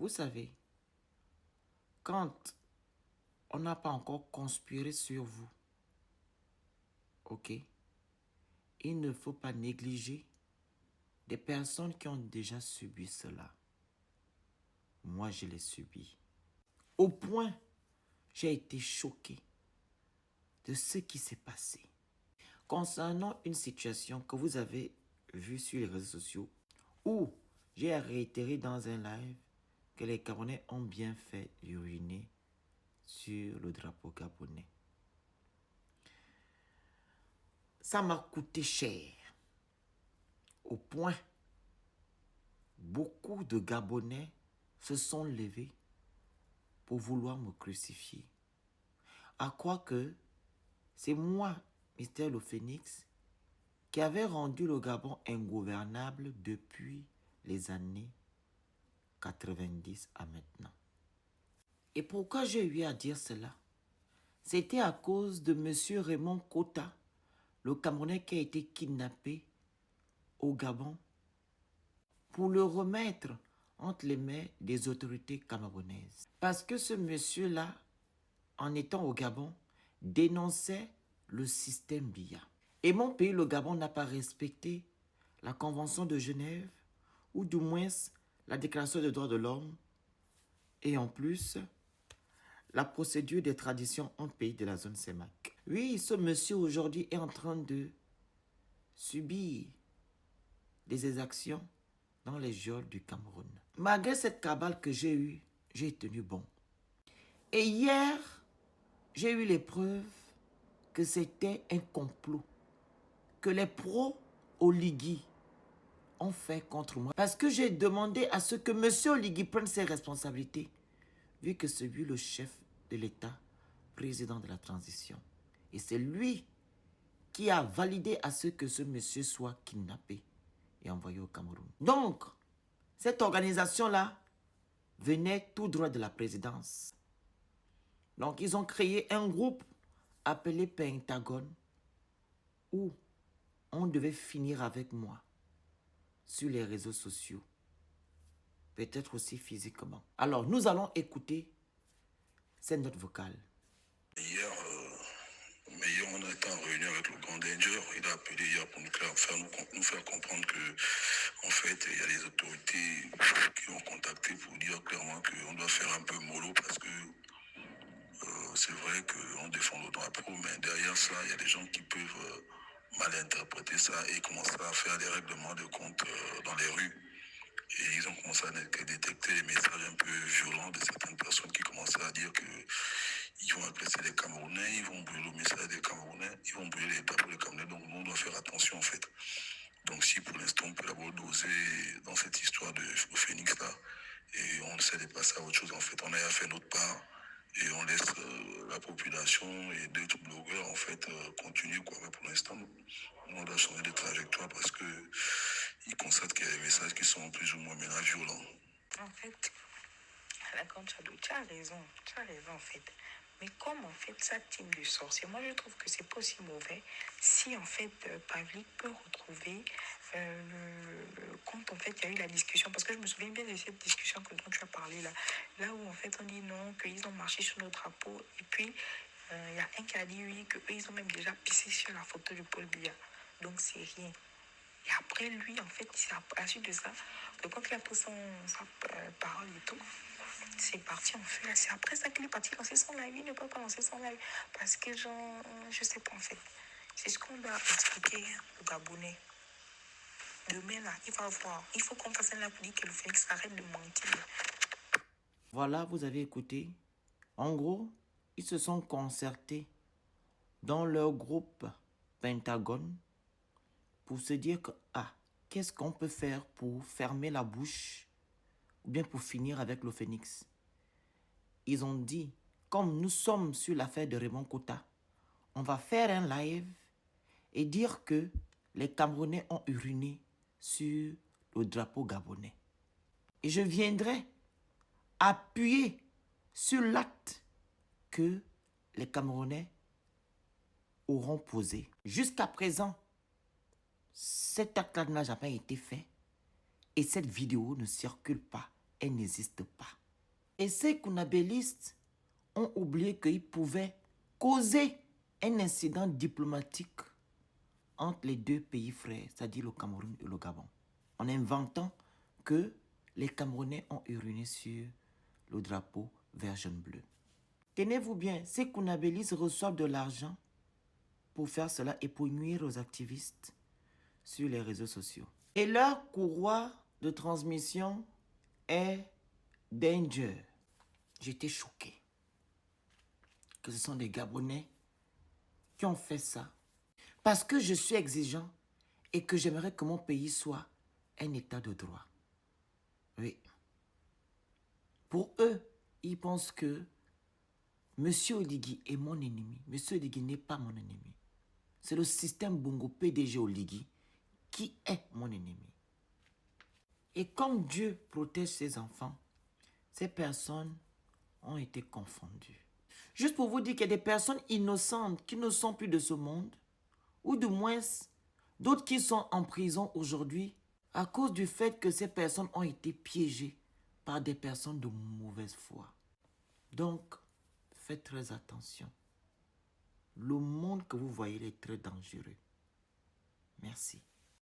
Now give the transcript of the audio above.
Vous savez, quand on n'a pas encore conspiré sur vous, ok, il ne faut pas négliger des personnes qui ont déjà subi cela. Moi, je l'ai subi. Au point, j'ai été choqué de ce qui s'est passé. Concernant une situation que vous avez vue sur les réseaux sociaux, où j'ai réitéré dans un live que les Camerounais ont bien fait d'uriner sur le drapeau gabonais. Ça m'a coûté cher. Au point, beaucoup de Gabonais se sont levés pour vouloir me crucifier. À quoi que c'est moi, Mr. Le Phénix, qui avait rendu le Gabon ingouvernable depuis les années 90 à maintenant. Et pourquoi j'ai eu à dire cela? C'était à cause de M. Raymond Kota, le Camerounais qui a été kidnappé au Gabon, pour le remettre entre les mains des autorités camerounaises. Parce que ce monsieur-là, en étant au Gabon, dénonçait le système Biya. Et mon pays, le Gabon, n'a pas respecté la Convention de Genève, ou du moins la Déclaration des droits de l'homme, et en plus, la procédure des traditions en pays de la zone CEMAC. Oui, ce monsieur aujourd'hui est en train de subir des exactions dans les geôles du Cameroun. Malgré cette cabale que j'ai eue, j'ai tenu bon. Et hier, j'ai eu les preuves que c'était un complot, que les pro-Oligui ont fait contre moi. Parce que j'ai demandé à ce que M. Oligui prenne ses responsabilités, vu que c'est lui le chef de l'État, président de la transition. Et c'est lui qui a validé à ce que ce monsieur soit kidnappé et envoyé au Cameroun. Donc, cette organisation-là venait tout droit de la présidence. Donc, ils ont créé un groupe appelé Pentagone où on devait finir avec moi sur les réseaux sociaux. Peut-être aussi physiquement. Alors, nous allons écouter cette note vocale. Hier, on a été en réunion avec le Grand Danger. Il a appelé hier pour nous faire comprendre que, en fait, il y a des autorités qui ont contacté pour dire clairement qu'on doit faire un peu mollo parce que c'est vrai qu'on défend le droit pro, mais derrière ça, il y a des gens qui peuvent mal interpréter ça et commencer à faire des règlements de compte dans les rues. Et ils ont commencé à détecter les messages un peu violents de certaines personnes qui commençaient à dire que ils vont agresser les Camerounais, ils vont brûler le message des Camerounais, ils vont brûler les drapeaux des Camerounais. Donc nous, on doit faire attention en fait. Donc si pour l'instant, on peut d'abord doser dans cette histoire de Phoenix là, et on essaie de passer à autre chose en fait. On a fait notre part et on laisse la population et d'autres blogueurs en fait continuer quoi. Mais pour l'instant, on doit changer de trajectoire parce que ils constatent qu'il y a des messages qui sont plus ou moins maintenant violents. En fait, la Conchado, tu as raison en fait. Mais comme en fait ça team de sorciers, moi je trouve que c'est pas aussi mauvais si en fait Pavlik peut retrouver quand en fait il y a eu la discussion, parce que je me souviens bien de cette discussion dont tu as parlé là où en fait on dit non, qu'ils ont marché sur nos drapeaux, et puis il y a un qui a dit oui, qu'eux ils ont même déjà pissé sur la photo de Paul Biya, donc c'est rien. Et après, lui, en fait, c'est à la suite de ça, que quand il a pris sa parole et tout, c'est parti en feu. C'est après ça qu'il est parti lancer son live. Il ne peut pas lancer son live parce que, genre, je sais pas, en fait. C'est ce qu'on doit expliquer aux Gabonais. Demain, là, il va voir. Il faut qu'on fasse un live pour dire que le Phoenix arrête de mentir. Voilà, vous avez écouté. En gros, ils se sont concertés dans leur groupe Pentagone pour se dire que, qu'est-ce qu'on peut faire pour fermer la bouche ou bien pour finir avec le Phénix. Ils ont dit, comme nous sommes sur l'affaire de Raymond Kota, on va faire un live et dire que les Camerounais ont uriné sur le drapeau gabonais. Et je viendrai appuyer sur l'acte que les Camerounais auront posé. Jusqu'à présent, cet acte-là n'a jamais été fait et cette vidéo ne circule pas elle n'existe pas. Et ces kunabélistes ont oublié qu'ils pouvaient causer un incident diplomatique entre les deux pays frères, c'est-à-dire le Cameroun et le Gabon, en inventant que les Camerounais ont uriné sur le drapeau vert jaune bleu. Tenez-vous bien, ces kunabélistes reçoivent de l'argent pour faire cela et pour nuire aux activistes sur les réseaux sociaux. Et leur courroie de transmission est Danger. J'étais choqué que ce sont des Gabonais qui ont fait ça. Parce que je suis exigeant et que j'aimerais que mon pays soit un état de droit. Oui. Pour eux, ils pensent que M. Oligui est mon ennemi. M. Oligui n'est pas mon ennemi. C'est le système Bongo PDG Oligui qui est mon ennemi. Et comme Dieu protège ses enfants, ces personnes ont été confondues. Juste pour vous dire qu'il y a des personnes innocentes qui ne sont plus de ce monde, ou du moins d'autres qui sont en prison aujourd'hui à cause du fait que ces personnes ont été piégées par des personnes de mauvaise foi. Donc, faites très attention. Le monde que vous voyez est très dangereux. Merci.